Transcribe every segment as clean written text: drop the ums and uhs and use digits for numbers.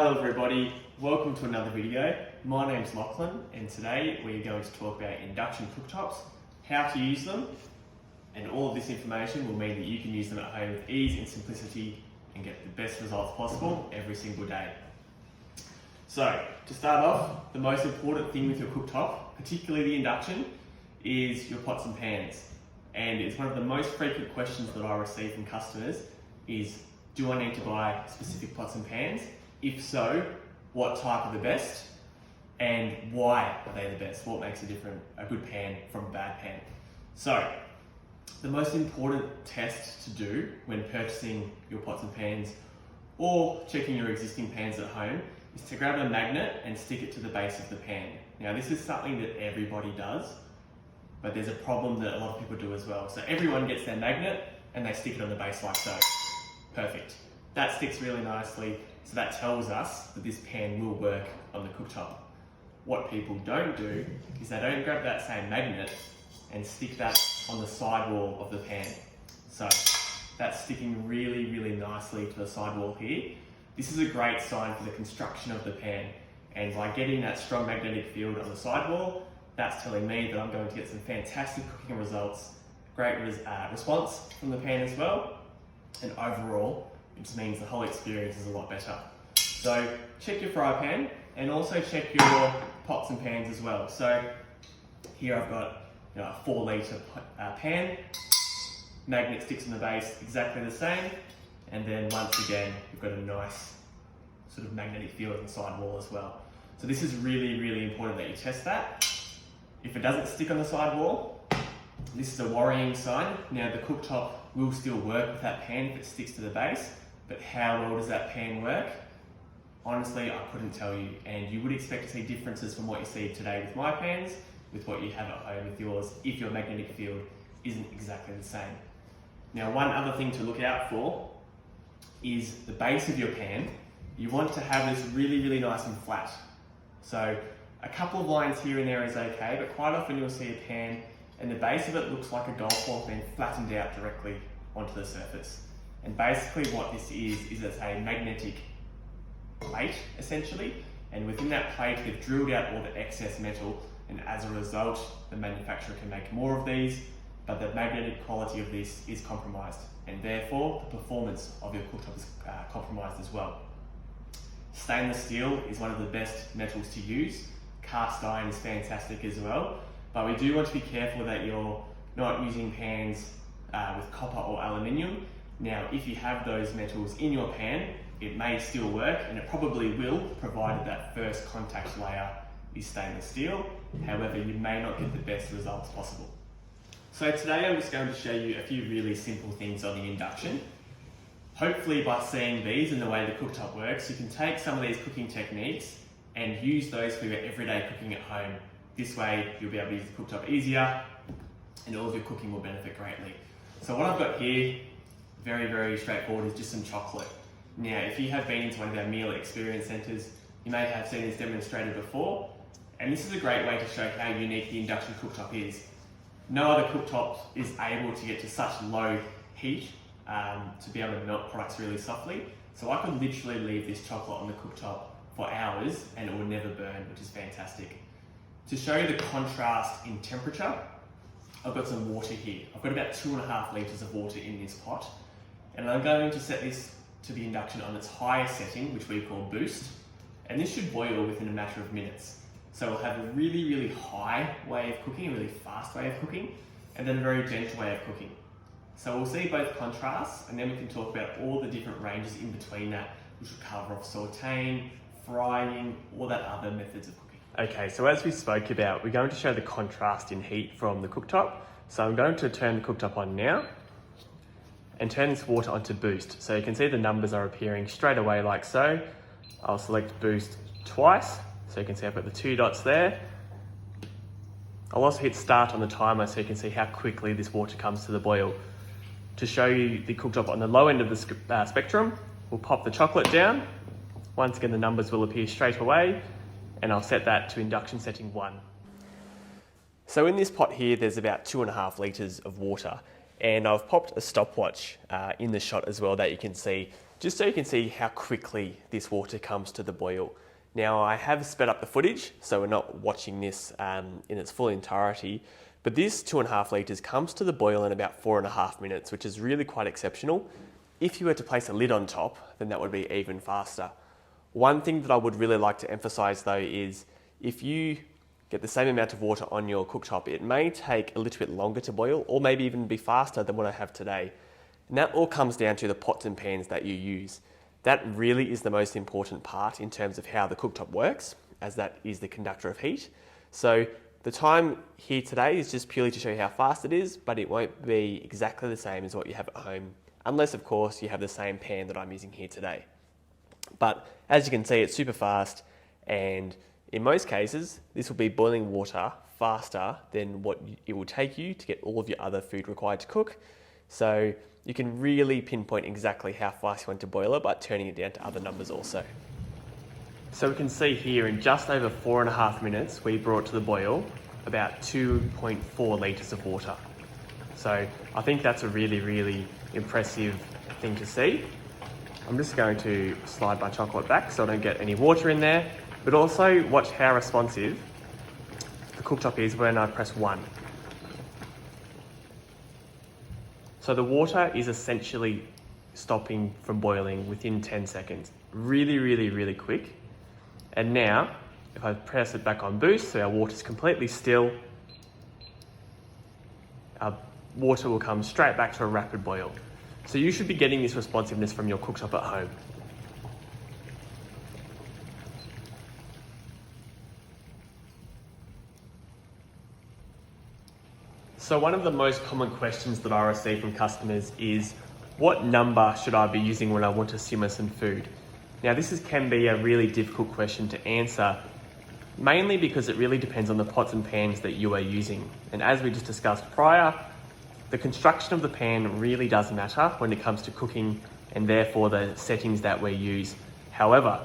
Hello everybody, welcome to another video. My name's Loughlin and today we're going to talk about induction cooktops, how to use them, and all of this information will mean that you can use them at home with ease and simplicity and get the best results possible every single day. So, to start off, the most important thing with your cooktop, particularly the induction, is your pots and pans. And it's one of the most frequent questions that I receive from customers is, do I need to buy specific pots and pans? If so, what type are the best? And why are they the best? What makes a good pan from a bad pan? So, the most important test to do when purchasing your pots and pans or checking your existing pans at home is to grab a magnet and stick it to the base of the pan. Now, this is something that everybody does, but there's a problem that a lot of people do as well. So everyone gets their magnet and they stick it on the base like so. Perfect. That sticks really nicely, so that tells us that this pan will work on the cooktop. What people don't do is they don't grab that same magnet and stick that on the sidewall of the pan. So that's sticking really nicely to the sidewall here. This is a great sign for the construction of the pan, and by getting that strong magnetic field on the sidewall, that's telling me that I'm going to get some fantastic cooking results, great response from the pan as well, and overall it just means the whole experience is a lot better. So check your fry pan and also check your pots and pans as well. So here I've got a 4 litre pan, magnet sticks on the base exactly the same, and then once again we've got a nice sort of magnetic field on the sidewall as well. So this is really important that you test that. If it doesn't stick on the sidewall, this is a worrying sign. Now the cooktop will still work with that pan if it sticks to the base, but how well does that pan work? Honestly, I couldn't tell you, and you would expect to see differences from what you see today with my pans, with what you have at home with yours, if your magnetic field isn't exactly the same. Now, one other thing to look out for is the base of your pan. You want to have this really nice and flat. So a couple of lines here and there is okay, but quite often you'll see a pan and the base of it looks like a golf ball being flattened out directly onto the surface. And basically what this is it's a magnetic plate essentially, and within that plate they've drilled out all the excess metal, and as a result the manufacturer can make more of these, but the magnetic quality of this is compromised, and therefore the performance of your cooktop is compromised as well. Stainless steel is one of the best metals to use. Cast iron is fantastic as well, but we do want to be careful that you're not using pans with copper or aluminium. Now, if you have those metals in your pan, it may still work, and it probably will, provided that first contact layer is stainless steel. However, you may not get the best results possible. So today I'm just going to show you a few really simple things on the induction. Hopefully by seeing these and the way the cooktop works, you can take some of these cooking techniques and use those for your everyday cooking at home. This way you'll be able to use the cooktop easier and all of your cooking will benefit greatly. So what I've got here, very straightforward, is just some chocolate. Now, if you have been into one of our Miele Experience Centres, you may have seen this demonstrated before, and this is a great way to show how unique the induction cooktop is. No other cooktop is able to get to such low heat to be able to melt products really softly. So I could literally leave this chocolate on the cooktop for hours and it will never burn, which is fantastic. To show you the contrast in temperature, I've got some water here. I've got about 2.5 litres of water in this pot, and I'm going to set this to the induction on its highest setting, which we call boost, and this should boil within a matter of minutes. So we'll have a really high way of cooking, a really fast way of cooking, and then a very gentle way of cooking. So we'll see both contrasts, and then we can talk about all the different ranges in between that, which will cover off sauteing, frying, all that other methods of cooking. Okay, so as we spoke about, we're going to show the contrast in heat from the cooktop. So I'm going to turn the cooktop on now and turn this water onto boost. So you can see the numbers are appearing straight away like so. I'll select boost twice, so you can see I've got the 2 dots there. I'll also hit start on the timer so you can see how quickly this water comes to the boil. To show you the cooktop on the low end of the spectrum, we'll pop the chocolate down. Once again, the numbers will appear straight away, and I'll set that to induction setting 1. So in this pot here, there's about 2.5 litres of water, and I've popped a stopwatch in the shot as well that you can see just so you can see how quickly this water comes to the boil. Now I have sped up the footage, so we're not watching this in its full entirety, but this 2.5 litres comes to the boil in about 4.5 minutes, which is really quite exceptional. If you were to place a lid on top, then that would be even faster. One thing that I would really like to emphasise though is if you get the same amount of water on your cooktop, it may take a little bit longer to boil, or maybe even be faster than what I have today. And that all comes down to the pots and pans that you use. That really is the most important part in terms of how the cooktop works, as that is the conductor of heat. So the time here today is just purely to show you how fast it is, but it won't be exactly the same as what you have at home, unless of course you have the same pan that I'm using here today. But as you can see, it's super fast, and in most cases, this will be boiling water faster than what it will take you to get all of your other food required to cook. So you can really pinpoint exactly how fast you want to boil it by turning it down to other numbers also. So we can see here in just over 4.5 minutes, we brought to the boil about 2.4 litres of water. So I think that's a really, really impressive thing to see. I'm just going to slide my chocolate back so I don't get any water in there, but also watch how responsive the cooktop is when I press 1. So the water is essentially stopping from boiling within 10 seconds. Really, really, really quick. And now, if I press it back on boost, so our water's completely still, our water will come straight back to a rapid boil. So you should be getting this responsiveness from your cooktop at home. So one of the most common questions that I receive from customers is, what number should I be using when I want to simmer some food? Now this can be a really difficult question to answer, mainly because it really depends on the pots and pans that you are using. And as we just discussed prior, the construction of the pan really does matter when it comes to cooking, and therefore the settings that we use. However,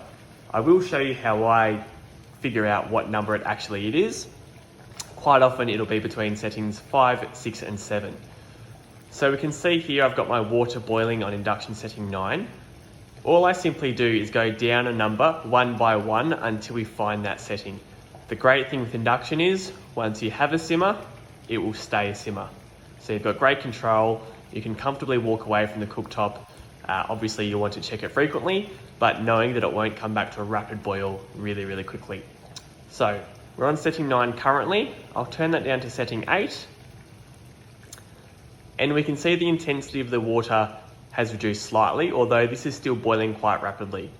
I will show you how I figure out what number it actually is. Quite often it'll be between settings 5, 6 and 7. So we can see here I've got my water boiling on induction setting 9. All I simply do is go down a number one by one until we find that setting. The great thing with induction is once you have a simmer, it will stay a simmer. So you've got great control, you can comfortably walk away from the cooktop. Obviously you want to check it frequently, but knowing that it won't come back to a rapid boil really, really quickly. So we're on setting 9 currently. I'll turn that down to setting 8. And we can see the intensity of the water has reduced slightly, although this is still boiling quite rapidly.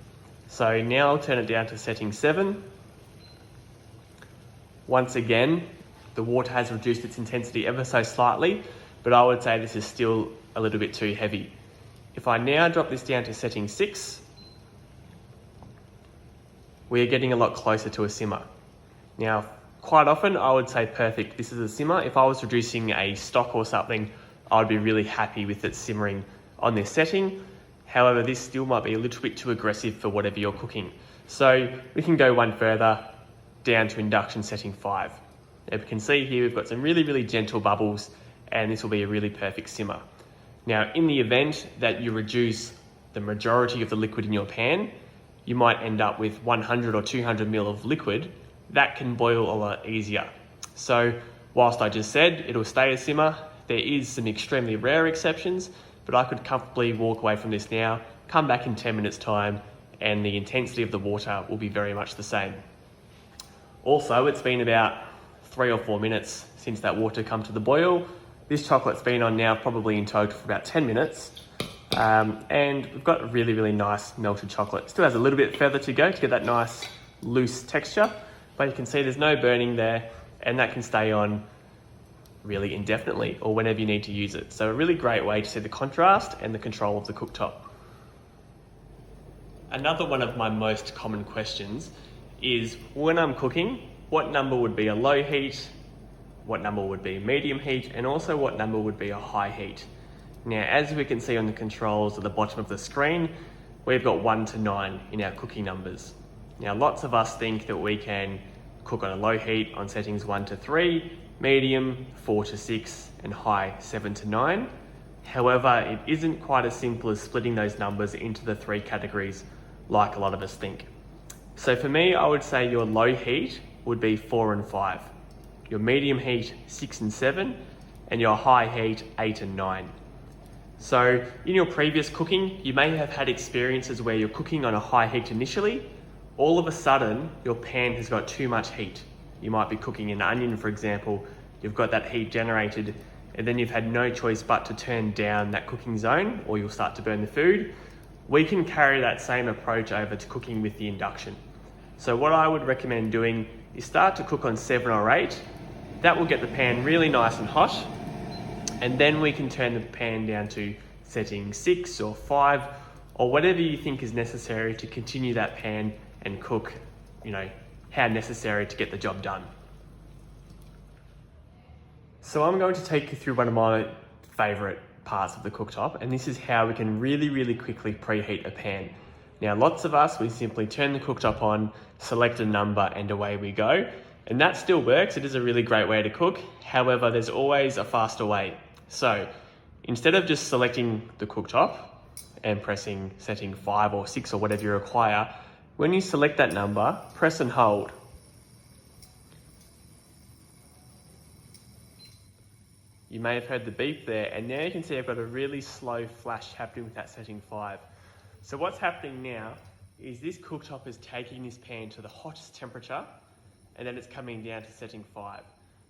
So now I'll turn it down to setting 7. Once again, the water has reduced its intensity ever so slightly, but I would say this is still a little bit too heavy. If I now drop this down to setting 6, we're getting a lot closer to a simmer. Now, quite often I would say perfect, this is a simmer. If I was reducing a stock or something, I would be really happy with it simmering on this setting. However, this still might be a little bit too aggressive for whatever you're cooking. So we can go one further down to induction setting 5. As we can see here, we've got some really, really gentle bubbles, and this will be a really perfect simmer. Now, in the event that you reduce the majority of the liquid in your pan, you might end up with 100 or 200 ml of liquid. That can boil a lot easier. So whilst I just said it'll stay a simmer, there is some extremely rare exceptions, but I could comfortably walk away from this now, come back in 10 minutes time, and the intensity of the water will be very much the same. Also, it's been about 3 or 4 minutes since that water come to the boil. This chocolate's been on now probably in total for about 10 minutes. And we've got a really, really nice melted chocolate. Still has a little bit further to go to get that nice loose texture, but you can see there's no burning there, and that can stay on really indefinitely or whenever you need to use it. So a really great way to see the contrast and the control of the cooktop. Another one of my most common questions is, when I'm cooking, what number would be a low heat, what number would be medium heat, and also what number would be a high heat. Now, as we can see on the controls at the bottom of the screen, we've got 1 to 9 in our cooking numbers. Now, lots of us think that we can cook on a low heat on settings 1 to 3, medium 4 to 6, and high 7 to 9. However, it isn't quite as simple as splitting those numbers into the 3 categories like a lot of us think. So for me, I would say your low heat would be 4 and 5, your medium heat 6 and 7, and your high heat 8 and 9. So in your previous cooking, you may have had experiences where you're cooking on a high heat initially. All of a sudden, your pan has got too much heat. You might be cooking an onion, for example. You've got that heat generated, and then you've had no choice but to turn down that cooking zone, or you'll start to burn the food. We can carry that same approach over to cooking with the induction. So what I would recommend doing is start to cook on 7 or 8. That will get the pan really nice and hot, and then we can turn the pan down to setting 6 or 5, or whatever you think is necessary to continue that pan and cook, how necessary to get the job done. So I'm going to take you through one of my favorite parts of the cooktop, and this is how we can really quickly preheat a pan. Now, lots of us, we simply turn the cooktop on, select a number, and away we go. And that still works. It is a really great way to cook. However, there's always a faster way. So instead of just selecting the cooktop and pressing setting 5 or 6 or whatever you require, when you select that number, press and hold. You may have heard the beep there, and now you can see I've got a really slow flash happening with that setting 5. So what's happening now is this cooktop is taking this pan to the hottest temperature, and then it's coming down to setting 5.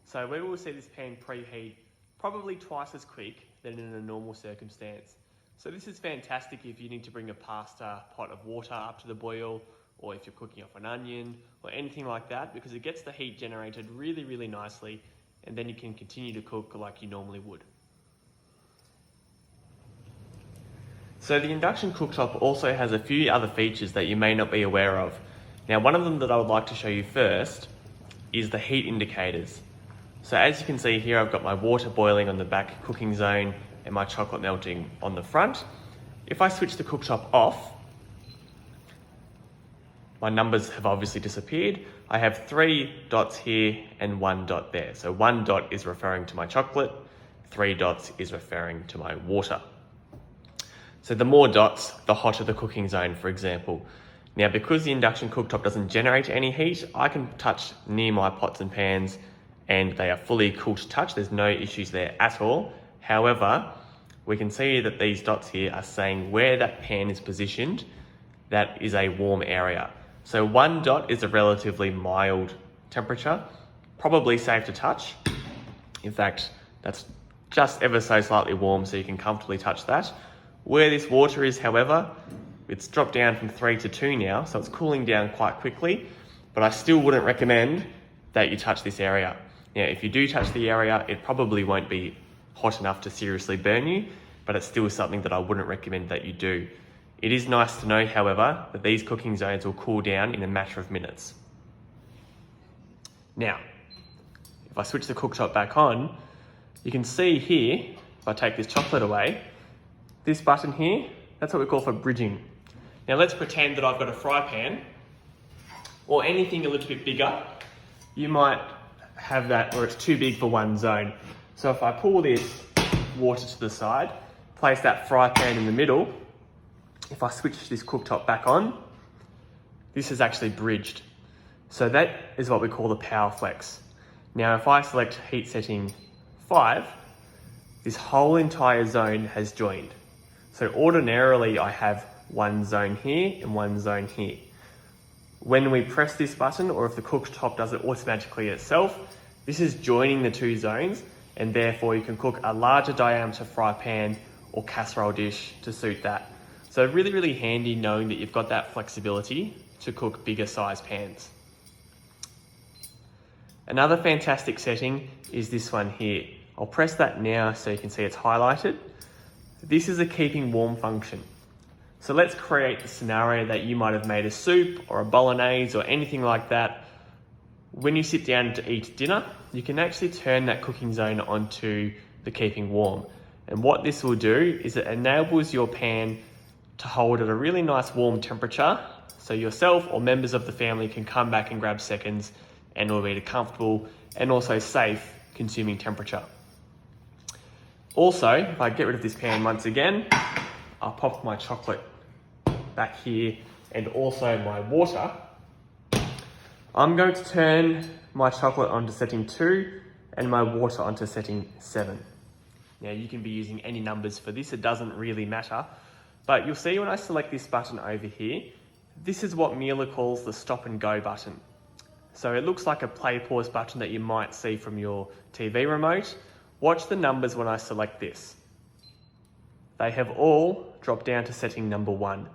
So we will see this pan preheat probably twice as quick than in a normal circumstance. So this is fantastic if you need to bring a pasta pot of water up to the boil, or if you're cooking off an onion or anything like that, because it gets the heat generated really nicely, and then you can continue to cook like you normally would. So the induction cooktop also has a few other features that you may not be aware of. Now, one of them that I would like to show you first is the heat indicators. So as you can see here, I've got my water boiling on the back cooking zone and my chocolate melting on the front. If I switch the cooktop off, my numbers have obviously disappeared. I have 3 dots here and 1 dot there. So 1 dot is referring to my chocolate, 3 dots is referring to my water. So the more dots, the hotter the cooking zone, for example. Now, because the induction cooktop doesn't generate any heat, I can touch near my pots and pans and they are fully cool to touch. There's no issues there at all. However, we can see that these dots here are saying where that pan is positioned, that is a warm area. So 1 dot is a relatively mild temperature, probably safe to touch. In fact, that's just ever so slightly warm, so you can comfortably touch that. Where this water is, however, it's dropped down from 3 to 2 now, so it's cooling down quite quickly, but I still wouldn't recommend that you touch this area. Now, if you do touch the area, it probably won't be hot enough to seriously burn you, but it's still something that I wouldn't recommend that you do. It is nice to know, however, that these cooking zones will cool down in a matter of minutes. Now, if I switch the cooktop back on, you can see here, if I take this chocolate away, this button here, that's what we call for bridging. Now let's pretend that I've got a fry pan or anything a little bit bigger. You might have that where it's too big for one zone. So if I pull this water to the side, place that fry pan in the middle, if I switch this cooktop back on, this is actually bridged. So that is what we call the power flex. Now if I select heat setting 5, this whole entire zone has joined. So ordinarily I have one zone here and one zone here. When we press this button, or if the cooktop does it automatically itself, this is joining the 2 zones, and therefore you can cook a larger diameter fry pan or casserole dish to suit that. So really handy knowing that you've got that flexibility to cook bigger size pans. Another fantastic setting is this one here. I'll press that now so you can see it's highlighted. This is a keeping warm function. So let's create the scenario that you might have made a soup or a bolognese or anything like that. When you sit down to eat dinner, you can actually turn that cooking zone onto the keeping warm. And what this will do is it enables your pan to hold at a really nice warm temperature, so yourself or members of the family can come back and grab seconds, and it will be at a comfortable and also safe consuming temperature. Also, if I get rid of this pan once again, I'll pop my chocolate back here and also my water. I'm going to turn my chocolate onto setting 2 and my water onto setting 7. Now you can be using any numbers for this, it doesn't really matter. But you'll see when I select this button over here, this is what Miele calls the stop and go button. So it looks like a play pause button that you might see from your TV remote. Watch the numbers when I select this. They have all dropped down to setting number 1.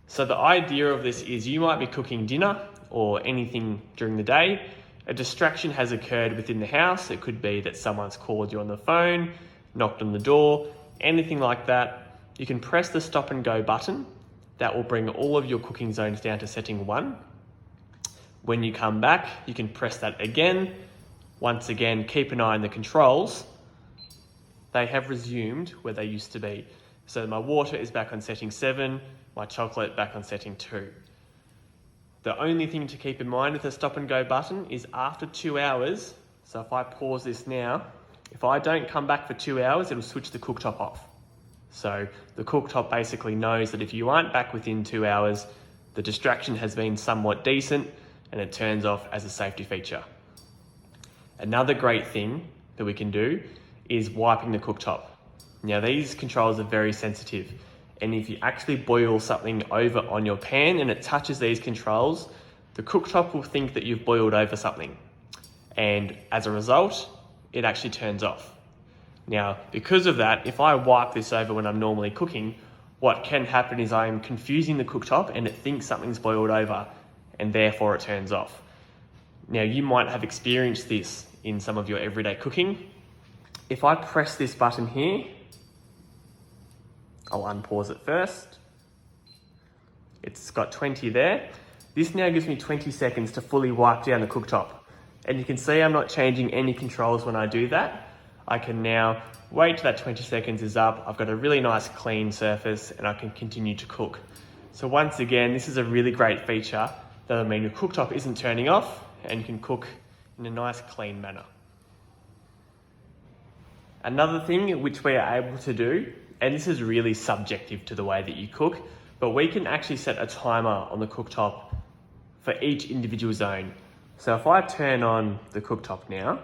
So the idea of this is you might be cooking dinner or anything during the day. A distraction has occurred within the house. It could be that someone's called you on the phone, knocked on the door, anything like that. You can press the stop and go button. That will bring all of your cooking zones down to setting 1. When you come back, you can press that again. Once again, keep an eye on the controls. They have resumed where they used to be. So my water is back on setting 7, my chocolate back on setting 2. The only thing to keep in mind with the stop and go button is after 2 hours, so if I pause this now, if I don't come back for 2 hours, it'll switch the cooktop off. So the cooktop basically knows that if you aren't back within 2 hours, the distraction has been somewhat decent and it turns off as a safety feature. Another great thing that we can do is wiping the cooktop. Now these controls are very sensitive, and if you actually boil something over on your pan and it touches these controls, the cooktop will think that you've boiled over something, and as a result, it actually turns off. Now, because of that, if I wipe this over when I'm normally cooking, what can happen is I'm confusing the cooktop and it thinks something's boiled over, and therefore it turns off. Now, you might have experienced this in some of your everyday cooking. If I press this button here, I'll unpause it first. It's got 20 there. This now gives me 20 seconds to fully wipe down the cooktop. And you can see I'm not changing any controls when I do that. I can now wait till that 20 seconds is up. I've got a really nice clean surface and I can continue to cook. So once again, this is a really great feature that'll mean your cooktop isn't turning off and you can cook in a nice clean manner. Another thing which we are able to do, and this is really subjective to the way that you cook, but we can actually set a timer on the cooktop for each individual zone. So if I turn on the cooktop now,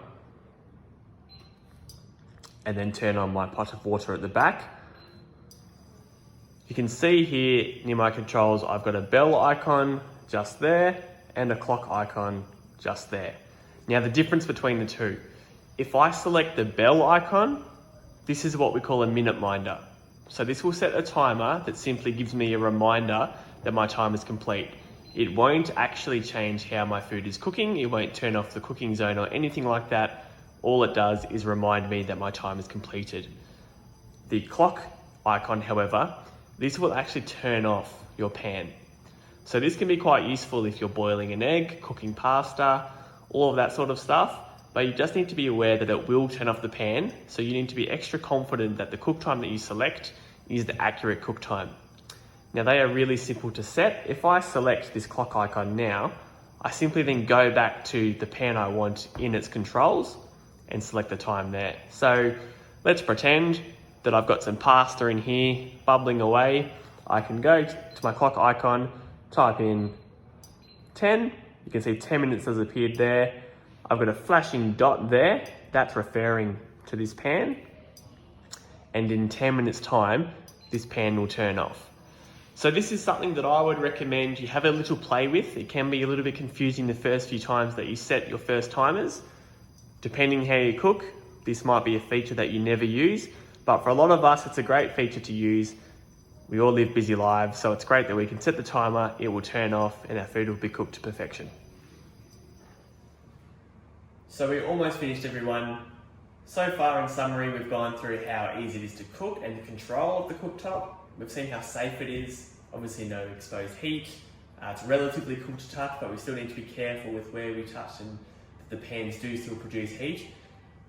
and then turn on my pot of water at the back, you can see here near my controls, I've got a bell icon just there and a clock icon just there. Now the difference between the two, if I select the bell icon, this is what we call a minute minder. So this will set a timer that simply gives me a reminder that my time is complete. It won't actually change how my food is cooking. It won't turn off the cooking zone or anything like that. All it does is remind me that my time is completed. The clock icon, however, this will actually turn off your pan. So this can be quite useful if you're boiling an egg, cooking pasta, all of that sort of stuff. But you just need to be aware that it will turn off the pan, so you need to be extra confident that the cook time that you select is the accurate cook time. Now they are really simple to set. If I select this clock icon now, I simply then go back to the pan I want in its controls and select the time there. So let's pretend that I've got some pasta in here bubbling away. I can go to my clock icon, type in 10. You can see 10 minutes has appeared there. I've got a flashing dot there, that's referring to this pan. And in 10 minutes time, this pan will turn off. So this is something that I would recommend you have a little play with. It can be a little bit confusing the first few times that you set your first timers. Depending how you cook, this might be a feature that you never use, but for a lot of us, it's a great feature to use. We all live busy lives, so it's great that we can set the timer, it will turn off, and our food will be cooked to perfection. So we're almost finished, everyone. So far in summary, we've gone through how easy it is to cook and the control of the cooktop. We've seen how safe it is, obviously no exposed heat. It's relatively cool to touch, but we still need to be careful with where we touch and the pans do still produce heat.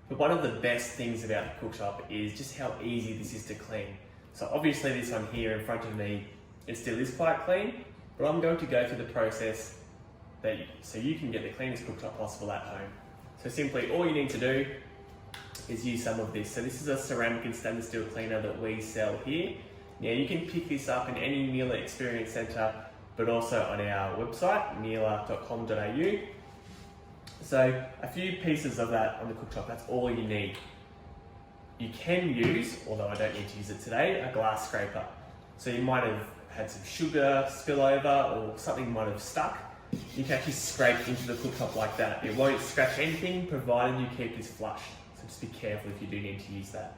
But one of the best things about the cooktop is just how easy this is to clean. So obviously this one here in front of me, it still is quite clean, but I'm going to go through the process so you can get the cleanest cooktop possible at home. So simply all you need to do is use some of this. So this is a ceramic and stainless steel cleaner that we sell here. Now you can pick this up in any Miele Experience Centre, but also on our website, miele.com.au. So a few pieces of that on the cooktop, that's all you need. You can use, although I don't need to use it today, a glass scraper. So you might have had some sugar spill over or something might have stuck. You can actually scrape into the cooktop like that. It won't scratch anything provided you keep this flush. So just be careful if you do need to use that.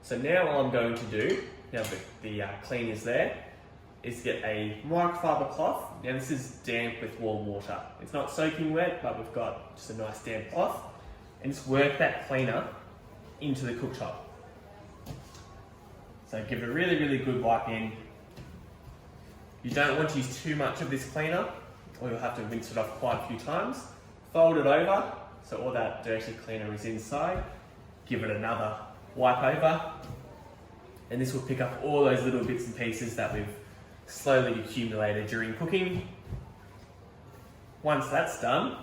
So now all I'm going to do, now that the clean is there, is get a microfiber cloth. Now this is damp with warm water. It's not soaking wet, but we've got just a nice damp cloth. And just work that cleaner into the cooktop. So give it a really, really good wipe in. You don't want to use too much of this cleaner, or you'll have to rinse it off quite a few times. Fold it over, so all that dirty cleaner is inside. Give it another wipe over, and this will pick up all those little bits and pieces that we've slowly accumulated during cooking. Once that's done,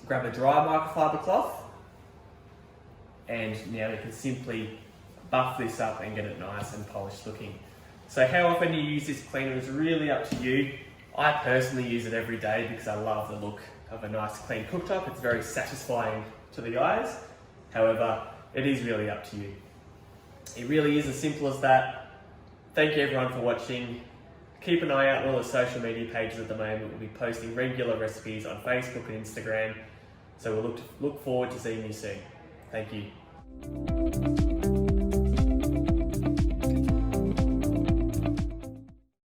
grab a dry microfiber cloth, and now you can simply buff this up and get it nice and polished looking. So how often you use this cleaner is really up to you. I personally use it every day because I love the look of a nice clean cooktop. It's very satisfying to the eyes. However, it is really up to you. It really is as simple as that. Thank you everyone for watching. Keep an eye out on all the social media pages at the moment. We'll be posting regular recipes on Facebook and Instagram. So we'll look forward to seeing you soon. Thank you.